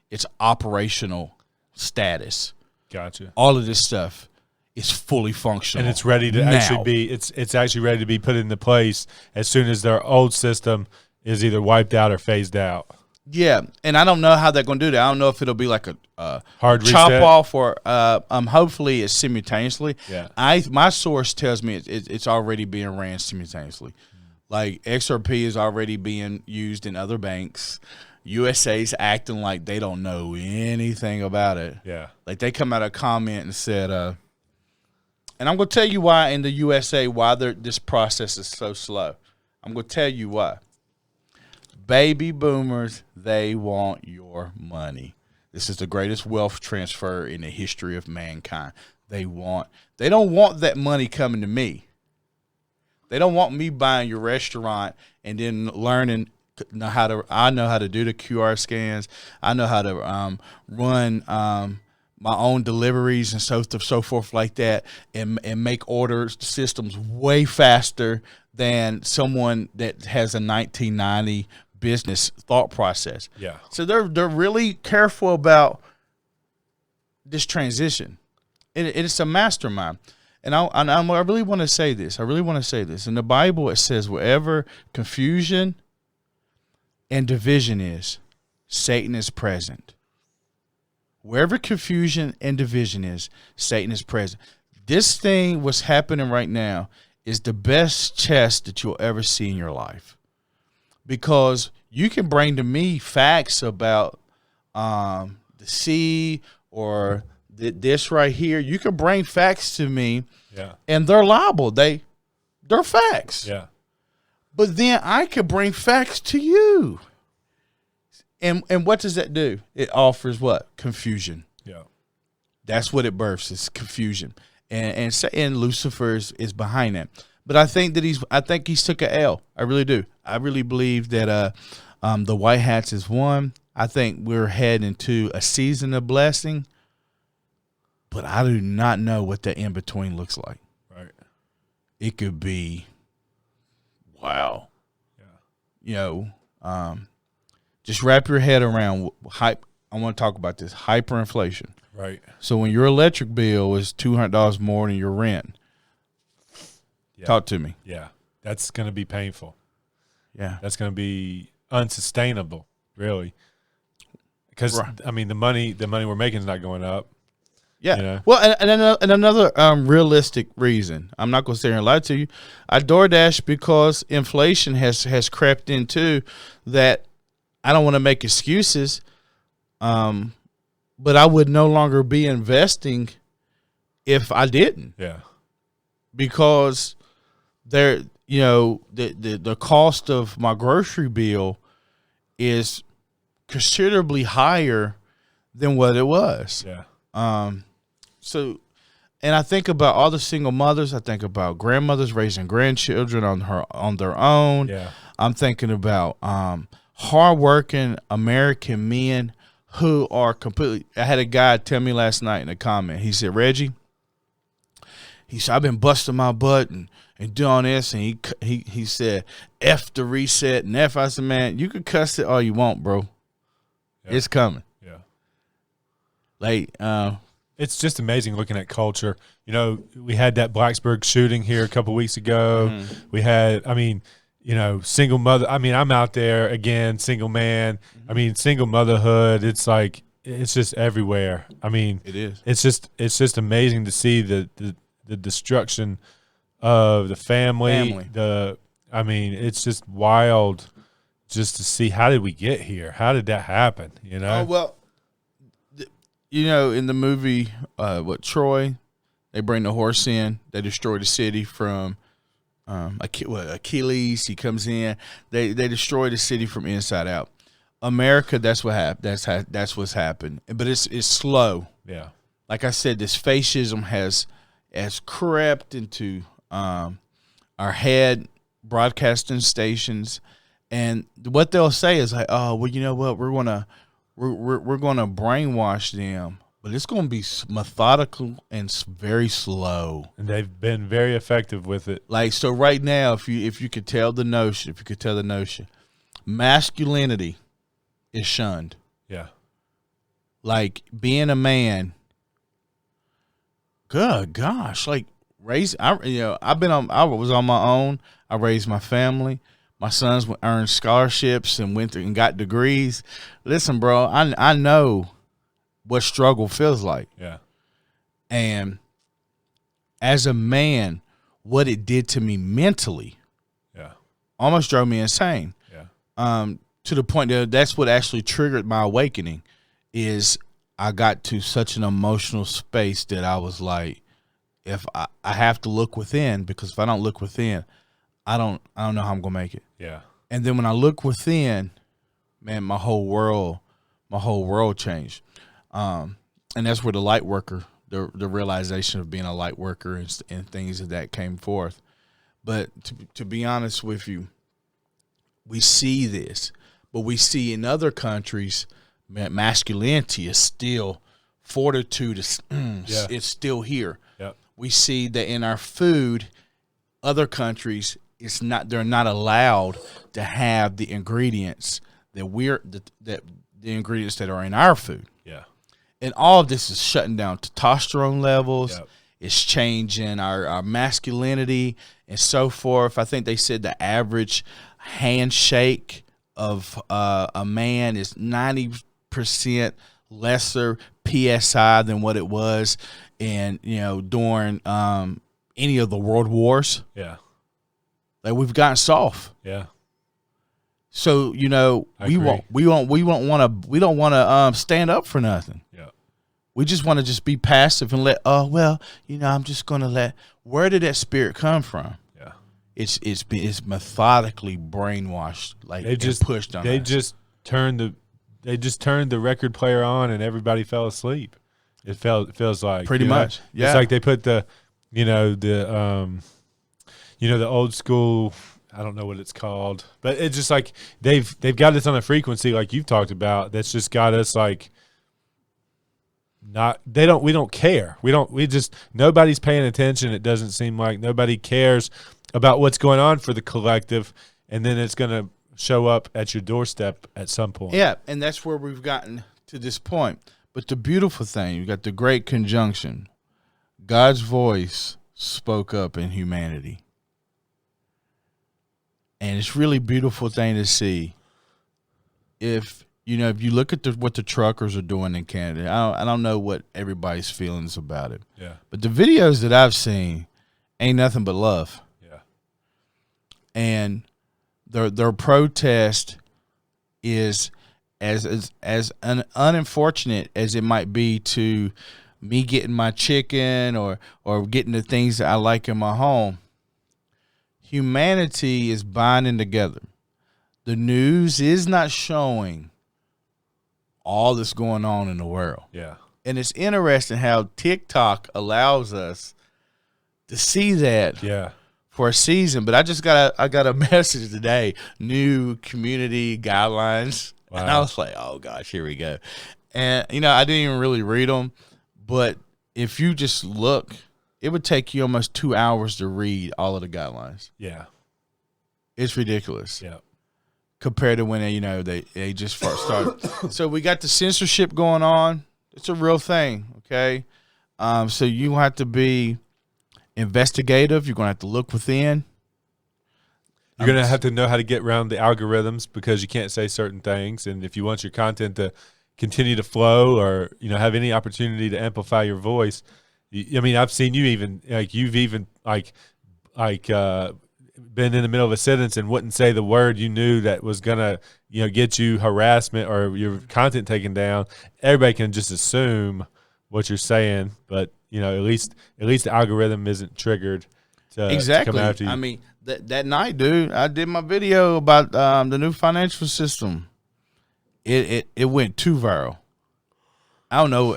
it's operational status.
Gotcha.
All of this stuff is fully functional.
And it's ready to actually be it's actually ready to be put into place as soon as their old system is either wiped out or phased out.
Yeah, and I don't know how they're going to do that. I don't know if it'll be like a
hard
chop
reset
off or hopefully it's simultaneously.
Yeah.
My source tells me it's already being ran simultaneously. Like XRP is already being used in other banks. USA's acting like they don't know anything about it.
Yeah.
Like they come out a comment and said, and I'm going to tell you why in the USA why this process is so slow. I'm going to tell you why. Baby boomers, they want your money. This is the greatest wealth transfer in the history of mankind. They don't want that money coming to me. They don't want me buying your restaurant and then learning I know how to do the QR scans. I know how to run my own deliveries and so forth like that, and make orders systems way faster than someone that has a 1990 business thought process.
Yeah.
So they're really careful about this transition. It's a mastermind. And I really want to say this. In the Bible, it says wherever confusion and division is, Satan is present. Wherever confusion and division is, Satan is present. This thing, what's happening right now, is the best chess that you'll ever see in your life. Because you can bring to me facts about the sea or this right here. You can bring facts to me, and they're liable. They're facts.
Yeah.
But then I could bring facts to you. And what does that do? It offers what? Confusion.
Yeah.
That's what it births, is confusion. And Lucifer is behind that. But I think he's took a L. I really do. I really believe that the White Hats is won. I think we're heading into a season of blessing. But I do not know what the in-between looks like.
Right.
It could be, wow.
Yeah.
Just wrap your head around hype. I want to talk about this hyperinflation.
Right.
So when your electric bill is $200 more than your rent, talk to me.
Yeah. That's going to be painful.
Yeah.
That's going to be unsustainable, really. Because,
Right.
I mean, the money we're making is not going up.
Yeah.
You know?
Well, and another realistic reason, I'm not going to sit here and lie to you. I DoorDash because inflation has crept into that. I don't want to make excuses, but I would no longer be investing if I didn't.
Yeah.
Because the cost of my grocery bill is considerably higher than what it was.
Yeah.
So, and I think about all the single mothers. I think about grandmothers raising grandchildren on their own.
Yeah.
I'm thinking about hardworking American men who are completely. I had a guy tell me last night in a comment. He said, "Reggie," he said, "I've been busting my butt and doing this," and he said, "F the reset and F." I said, "Man, you can cuss it all you want, bro.
Yeah.
It's coming."
Yeah.
Like,
it's just amazing looking at culture. We had that Blacksburg shooting here a couple weeks ago.
Mm-hmm.
We had, single mother. I mean, I'm out there again, single man.
Mm-hmm.
I mean, single motherhood. It's like it's just everywhere. I mean,
it is.
It's just amazing to see the destruction of the family. It's just wild, just to see how did we get here? How did that happen?
Oh well. In the movie, Troy, they bring the horse in. They destroy the city from Achilles. He comes in. They destroy the city from inside out. America, that's what happened. That's what's happened. But it's slow.
Yeah.
Like I said, this fascism has crept into our head, broadcasting stations, and what they'll say is like, "Oh, well, you know what? We're gonna brainwash them, but it's gonna be methodical and very slow."
And they've been very effective with it.
Like, so right now, if you could tell the notion, masculinity is shunned.
Yeah.
like being a man. Good gosh, like I was on my own. I raised my family. My sons earned scholarships and went and got degrees. Listen, bro, I know what struggle feels like.
Yeah.
And as a man, what it did to me mentally, almost drove me insane.
Yeah.
To the point that that's what actually triggered my awakening. Is I got to such an emotional space that I was like, if I have to look within, because if I don't look within, I don't know how I'm gonna make it.
Yeah.
And then when I look within, man, my whole world changed. And that's where the light worker, the realization of being a light worker and things of that came forth. But to be honest with you, we see this, but we see in other countries, masculinity is still, fortitude is it's still here.
Yep.
We see that in our food, other countries, they're not allowed to have the ingredients the ingredients that are in our food.
Yeah.
And all of this is shutting down testosterone levels.
Yep.
It's changing our masculinity and so forth. I think they said the average handshake of a man is 90% lesser PSI than what it was during any of the world wars.
Yeah.
Like, we've gotten soft.
Yeah.
So, we don't want to stand up for nothing.
Yeah.
We just want to just be passive and I'm just going to let. Where did that spirit come from?
Yeah.
It's methodically brainwashed, like pushed on.
They just turned the record player on and everybody fell asleep. It feels like
pretty much. Yeah.
It's like they put the old school, I don't know what it's called, but it's just like they've got us on a frequency like you've talked about that's just got us like we don't care. Nobody's paying attention. It doesn't seem like nobody cares about what's going on for the collective, and then it's going to show up at your doorstep at some point.
Yeah, and that's where we've gotten to this point. But the beautiful thing, you got the great conjunction. God's voice spoke up in humanity. And it's really beautiful thing to see. If you look at what the truckers are doing in Canada, I don't know what everybody's feelings about it.
Yeah.
But the videos that I've seen ain't nothing but love.
Yeah.
And their protest is as unfortunate as it might be to me getting my chicken or getting the things that I like in my home. Humanity is binding together. The news is not showing all that's going on in the world.
Yeah.
And it's interesting how TikTok allows us to see that for a season. But I got a message today, new community guidelines. Wow. And I was like, oh gosh, here we go. And I didn't even really read them, but if you just look, it would take you almost 2 hours to read all of the guidelines.
Yeah.
It's ridiculous.
Yeah.
Compared to when they just first started. So we got the censorship going on. It's a real thing, okay? So you have to be investigative. You're going to have to look within.
You're going to have to know how to get around the algorithms because you can't say certain things. And if you want your content to continue to flow or, have any opportunity to amplify your voice, I've seen you even, you've even been in the middle of a sentence and wouldn't say the word you knew that was going to, get you harassment or your content taken down. Everybody can just assume what you're saying, but, at least the algorithm isn't triggered to come after you.
That night, dude, I did my video about the new financial system. It went too viral. I don't know.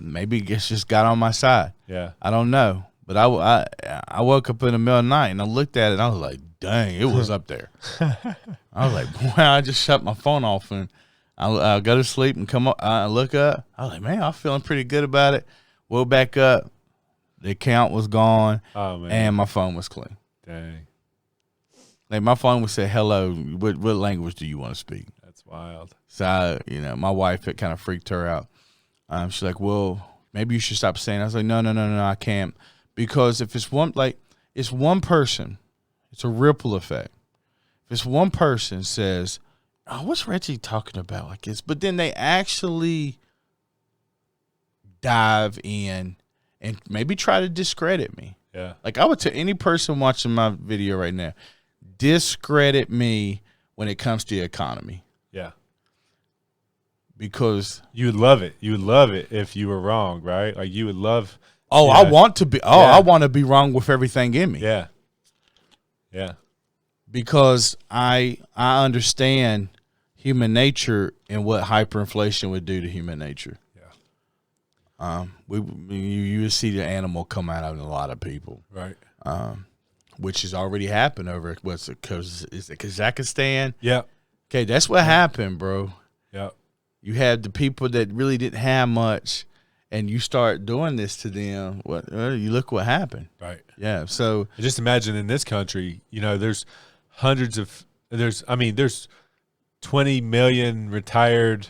Maybe it just got on my side.
Yeah.
I don't know. But I woke up in the middle of the night and I looked at it and I was like, dang, it was up there. I was like, boy, I just shut my phone off and I go to sleep and come up. I look up. I was like, man, I'm feeling pretty good about it. Woke back up. The account was gone.
Oh, man.
And my phone was clean.
Dang.
Like my phone would say, hello, what language do you want to speak?
That's wild.
So, my wife, it kind of freaked her out. She's like, well, maybe you should stop saying it. I was like, no, I can't. Because if it's it's one person, it's a ripple effect. If it's one person says, oh, what's Reggie talking about like this? But then they actually dive in and maybe try to discredit me.
Yeah.
Like I would tell any person watching my video right now, discredit me when it comes to the economy.
Yeah.
Because
you would love it. You would love it if you were wrong, right? Like you would love.
Oh,
yeah.
I want to be. Oh, yeah. I want to be wrong with everything in me.
Yeah. Yeah.
Because I understand human nature and what hyperinflation would do to human nature. Yeah. You see the animal come out of a lot of people.
Right.
Which has already happened over is it Kazakhstan?
Yeah.
Okay, that's what happened, bro.
Yeah.
You had the people that really didn't have much, and you start doing this to them. You look what happened.
Right.
Yeah. So
just imagine in this country, there's there's 20 million retired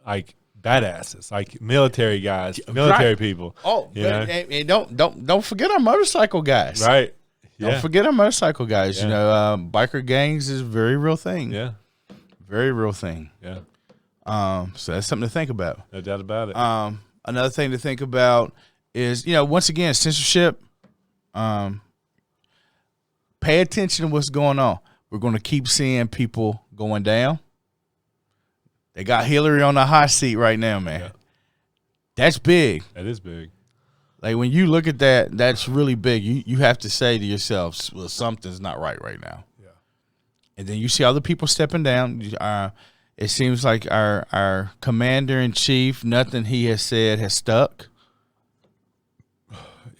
like badasses, like military guys, military
right.
people.
Oh, and don't forget our motorcycle guys.
Right. Yeah.
Don't forget our motorcycle guys.
Yeah.
Biker gangs is a very real thing.
Yeah.
Very real thing.
Yeah.
So that's something to think about.
No doubt about it.
Another thing to think about is, once again, censorship. Pay attention to what's going on. We're going to keep seeing people going down. They got Hillary on the hot seat right now, man. Yeah. That's big.
That is big.
Like when you look at that, that's really big. You have to say to yourself, well, something's not right now. Yeah. And then you see other people stepping down. It seems like our commander-in-chief, nothing he has said has stuck.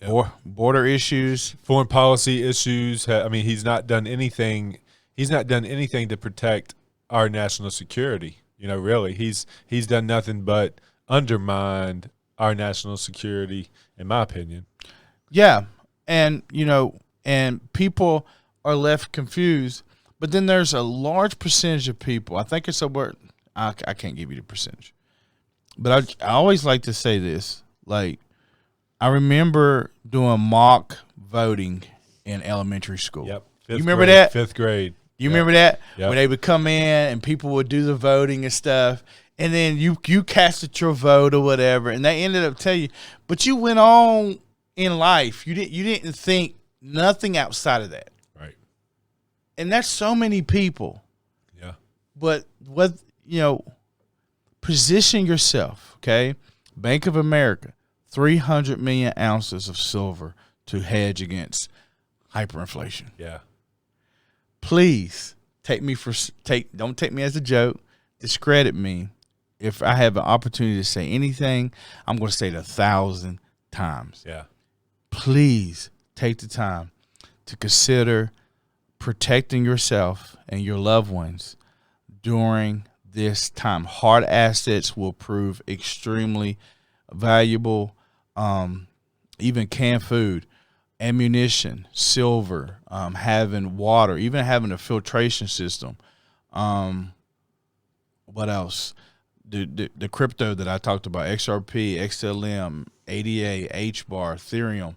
Yep. Border issues,
foreign policy issues. He's not done anything. He's not done anything to protect our national security. Really, he's done nothing but undermined our national security, in my opinion.
Yeah, and and people are left confused. But then there's a large percentage of people. I think it's somewhere. I can't give you the percentage, but I always like to say this. Like, I remember doing mock voting in elementary school.
Yep.
You remember that?
5th grade.
You remember that?
Yep.
When they would come in and people would do the voting and stuff, and then you casted your vote or whatever, and they ended up telling you, but you went on in life. You didn't think nothing outside of that.
Right.
And that's so many people.
Yeah.
But position yourself, okay? Bank of America, 300 million ounces of silver to hedge against hyperinflation.
Yeah.
Please don't take me as a joke. Discredit me. If I have an opportunity to say anything, I'm going to say it 1,000 times.
Yeah.
Please take the time to consider protecting yourself and your loved ones during this time. Hard assets will prove extremely valuable. Even canned food, ammunition, silver, having water, even having a filtration system. What else? The crypto that I talked about, XRP, XLM, ADA, HBAR, Ethereum.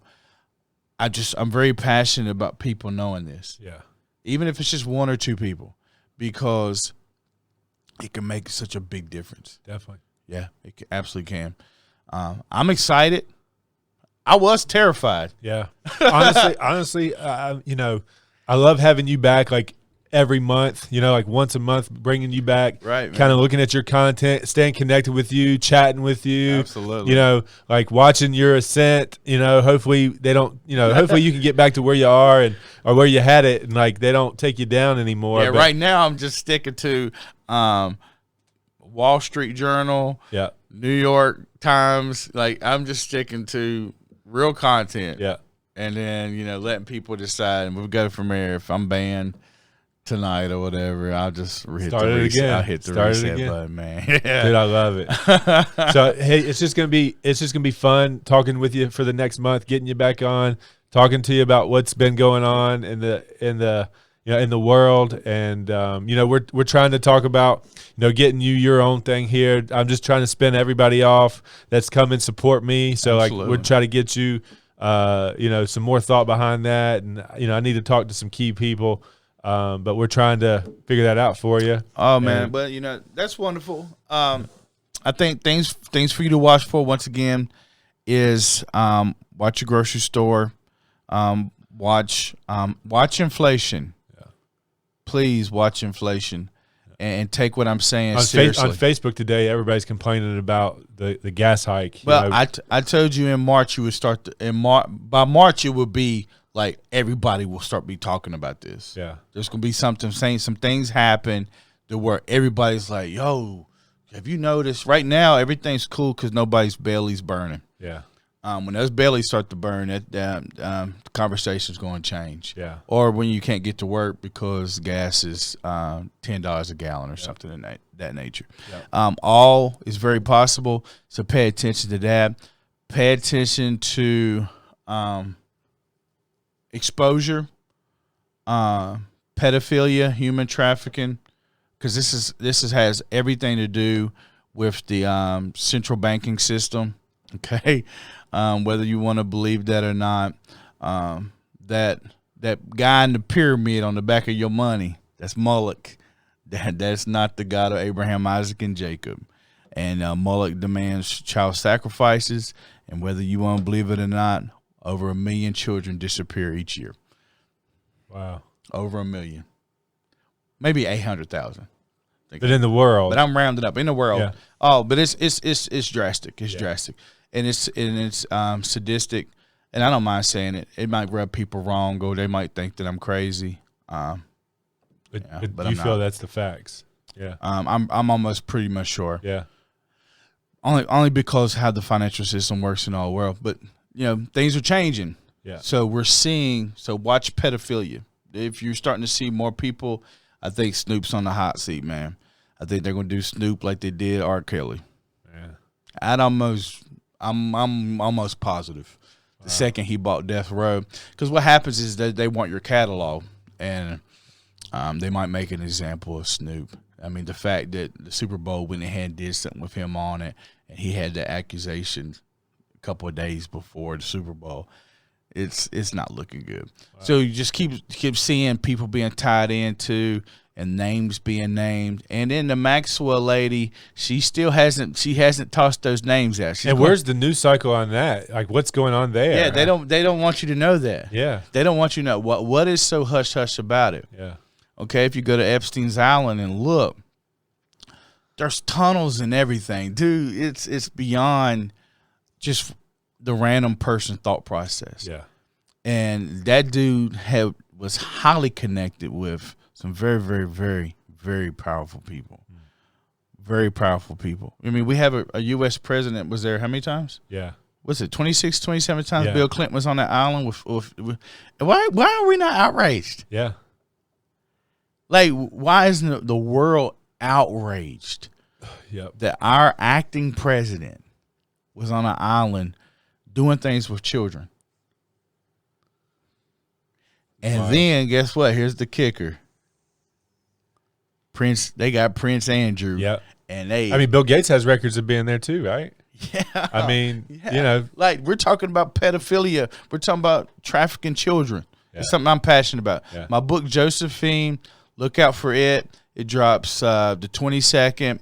I'm very passionate about people knowing this.
Yeah.
Even if it's just one or two people, because it can make such a big difference.
Definitely.
Yeah, it absolutely can. I'm excited. I was terrified.
Yeah. Honestly, I love having you back like every month, like once a month, bringing you back,
right?
Kind of looking at your content, staying connected with you, chatting with you.
Absolutely.
Like watching your ascent, hopefully they don't, hopefully you can get back to where you are or where you had it and like they don't take you down anymore.
Yeah, right now I'm just sticking to Wall Street Journal,
yeah,
New York Times. Like I'm just sticking to real content.
Yeah.
And then, letting people decide, and we'll go from there. If I'm banned tonight or whatever, I'll just hit the reset button, man. Yeah.
Dude, I love it. So hey, it's just gonna be fun talking with you for the next month, getting you back on, talking to you about what's been going on in the in the world. And we're trying to talk about getting you your own thing here. I'm just trying to spin everybody off that's come and support me. So
Absolutely.
we're trying to get you some more thought behind that. And I need to talk to some key people. But we're trying to figure that out for you.
Oh man, but that's wonderful. I think things for you to watch for once again is watch your grocery store, watch inflation. Yeah. Please watch inflation and take what I'm saying seriously.
On Facebook today, everybody's complaining about the gas hike.
Well, I told you in March you would start by March it would be like everybody will start be talking about this.
Yeah.
There's going to be some things happen to where everybody's like, yo, have you noticed? Right now, everything's cool because nobody's belly's burning.
Yeah.
When those bellies start to burn, the conversation's going to change.
Yeah.
Or when you can't get to work because gas is $10 a gallon or something in that nature. Yep. All is very possible, so pay attention to that. Pay attention to exposure, pedophilia, human trafficking, because this has everything to do with the central banking system. Okay, whether you want to believe that or not, that guy in the pyramid on the back of your money, that's Moloch. That's not the God of Abraham, Isaac, and Jacob. And Moloch demands child sacrifices, and whether you want to believe it or not, over 1 million children disappear each year.
Wow.
Over 1 million. Maybe 800,000.
But in the world.
But I'm rounding up. In the world. Yeah. Oh, but it's drastic. It's drastic. And it's sadistic. And I don't mind saying it. It might rub people wrong, or they might think that I'm crazy.
But you feel that's the facts. Yeah.
I'm almost pretty much sure.
Yeah.
Only because how the financial system works in all the world. But things are changing.
Yeah.
So watch pedophilia. If you're starting to see more people, I think Snoop's on the hot seat, man. I think they're gonna do Snoop like they did R. Kelly. Yeah. I'm almost positive. The second he bought Death Row, because what happens is that they want your catalog, and they might make an example of Snoop. I mean, the fact that the Super Bowl went ahead and did something with him on it, and he had the accusation a couple of days before the Super Bowl, it's not looking good. Wow. So you just keep seeing people being tied into and names being named, and then the Maxwell lady, she hasn't tossed those names out.
And where's the news cycle on that? Like, what's going on there?
Yeah, they don't want you to know that.
Yeah,
they don't want you to know what is so hush hush about it.
Yeah.
Okay, if you go to Epstein's Island and look, there's tunnels and everything, dude. It's beyond just the random person thought process.
Yeah.
And that dude was highly connected with some very, very, very, very powerful people. Very powerful people. I mean, we have a U.S. president was there how many times?
Yeah.
What's it, 26, 27 times?
Yeah.
Bill Clinton was on that island with why are we not outraged?
Yeah.
Like, why isn't the world outraged that our acting president was on an island doing things with children? And then guess what? Here's the kicker. They got Prince Andrew.
Yeah.
And
Bill Gates has records of being there too, right?
Yeah.
I mean,
like, we're talking about pedophilia. We're talking about trafficking children. Yeah. It's something I'm passionate about. Yeah. My book, Josephine, look out for it. It drops the 22nd.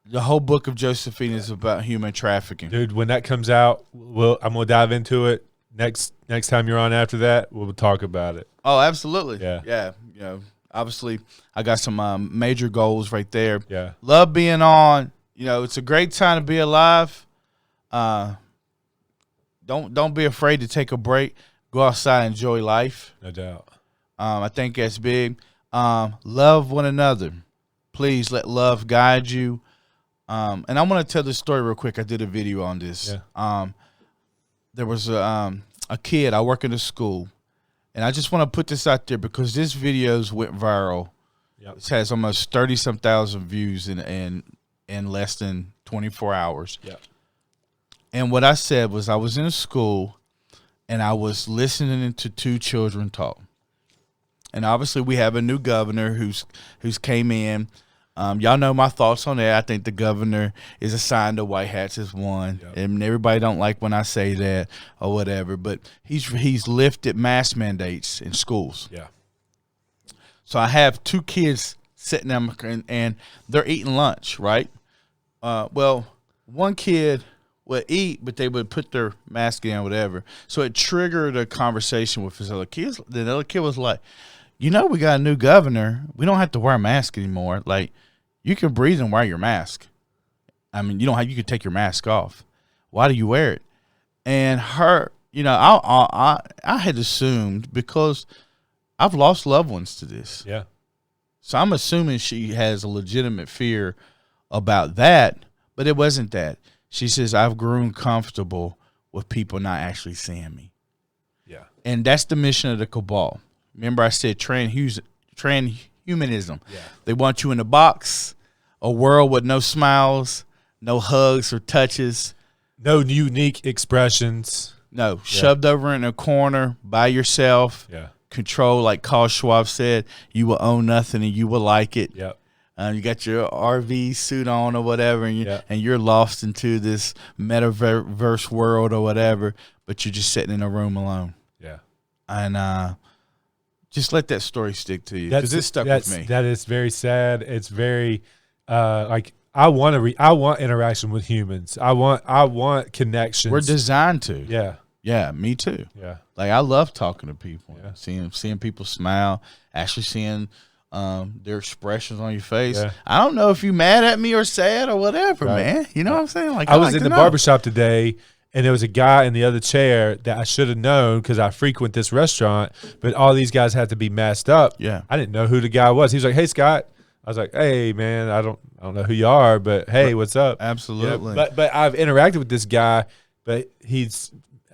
The whole book of Josephine is about human trafficking.
Dude, when that comes out, I'm going to dive into it. Next time you're on after that, we'll talk about it.
Oh, absolutely.
Yeah.
Yeah. Obviously, I got some major goals right there.
Yeah.
Love being on. It's a great time to be alive. Don't be afraid to take a break. Go outside, enjoy life.
No doubt.
I think that's big. Love one another. Please let love guide you. And I want to tell this story real quick. I did a video on this.
Yeah.
There was a kid. I work in a school. And I just want to put this out there because this video's went viral. Yep. It has almost 30-some thousand views in less than 24 hours.
Yep.
And what I said was I was in a school and I was listening to two children talk. And obviously we have a new governor who's came in. Y'all know my thoughts on that. I think the governor is assigned to white hats as one, and everybody don't like when I say that or whatever. But he's lifted mask mandates in schools.
Yeah.
So I have 2 kids sitting there and they're eating lunch, right? Well, one kid would eat, but they would put their mask in or whatever. So it triggered a conversation with his other kids. The other kid was like, we got a new governor. We don't have to wear a mask anymore. Like, you can breathe and wear your mask. I mean, you can take your mask off. Why do you wear it? And her, I had assumed, because I've lost loved ones to this.
Yeah.
So I'm assuming she has a legitimate fear about that, but it wasn't that. She says, I've grown comfortable with people not actually seeing me.
Yeah.
And that's the mission of the cabal. Remember I said transhumanism. Yeah. They want you in a box, a world with no smiles, no hugs or touches.
No unique expressions.
No, shoved over in a corner by yourself.
Yeah.
Control, like Carl Schwab said, you will own nothing and you will like it.
Yep.
You got your RV suit on or whatever, and you're lost into this metaverse world or whatever, but you're just sitting in a room alone.
Yeah.
And just let that story stick to you, because it stuck with me.
That is very sad. It's very I want interaction with humans. I want connections.
We're designed to.
Yeah.
Yeah, me too.
Yeah.
Like, I love talking to people,
yeah.
seeing people smile, actually seeing their expressions on your face.
Yeah.
I don't know if you mad at me or sad or whatever,
right.
man. You know what I'm saying? Like,
I was in the barbershop today, and there was a guy in the other chair that I should have known because I frequent this restaurant, but all these guys had to be masked up.
Yeah.
I didn't know who the guy was. He was like, "Hey, Scott." I was like, "Hey, man, I don't know who you are, but hey, what's up?"
Absolutely.
But I've interacted with this guy, but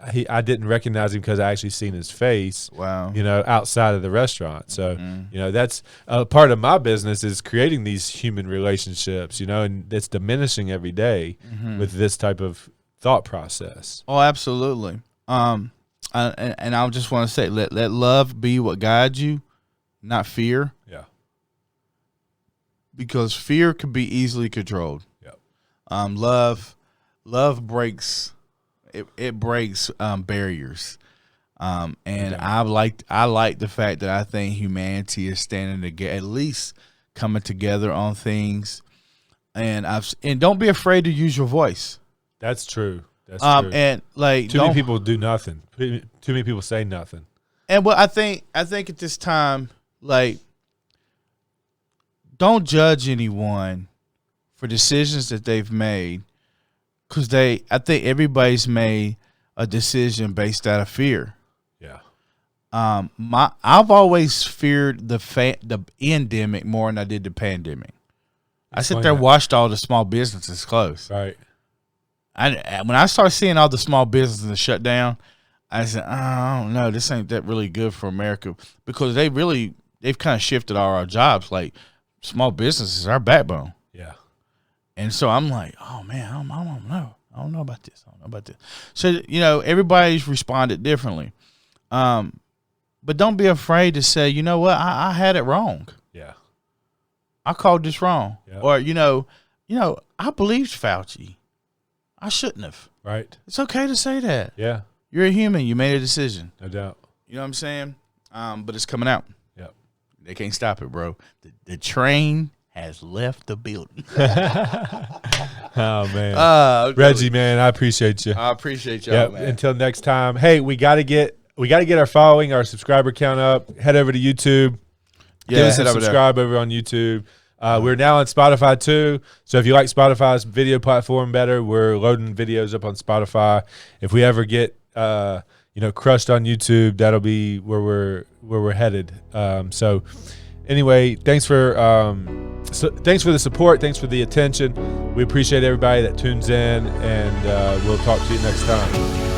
I didn't recognize him because I actually seen his face.
Wow.
Outside of the restaurant. So, that's a part of my business is creating these human relationships, and it's diminishing every day with this type of thought process.
Oh, absolutely. And I just want to say, let love be what guides you, not fear.
Yeah.
Because fear can be easily controlled.
Yeah.
Love breaks. It breaks barriers, and I like the fact that I think humanity is standing together, at least coming together on things, and don't be afraid to use your voice.
That's true. That's true.
And like,
too many people do nothing. Too many people say nothing.
And I think at this time, like, don't judge anyone for decisions that they've made. Because I think everybody's made a decision based out of fear.
Yeah.
I've always feared the endemic more than I did the pandemic. I sit there and watched all the small businesses close.
Right.
When I started seeing all the small businesses shut down, I said, I don't know, this ain't that really good for America, because they've kind of shifted all our jobs. Like, small businesses are our backbone.
Yeah.
And so I'm like, oh, man, I don't know. I don't know about this. So, everybody's responded differently. But don't be afraid to say, you know what, I had it wrong.
Yeah.
I called this wrong.
Yeah.
Or, I believed Fauci. I shouldn't have.
Right.
It's okay to say that.
Yeah.
You're a human. You made a decision.
No doubt.
You know what I'm saying? But it's coming out.
Yep.
They can't stop it, bro. The train has left the building.
Oh, man. Reggie, man, I appreciate you.
I appreciate y'all, man.
Until next time. Hey, we got to get our following, our subscriber count up. Head over to YouTube. Give us a subscribe over on YouTube. We're now on Spotify too. So if you like Spotify's video platform better, we're loading videos up on Spotify. If we ever get crushed on YouTube, that'll be where we're headed. So anyway, thanks for the support. Thanks for the attention. We appreciate everybody that tunes in, and we'll talk to you next time.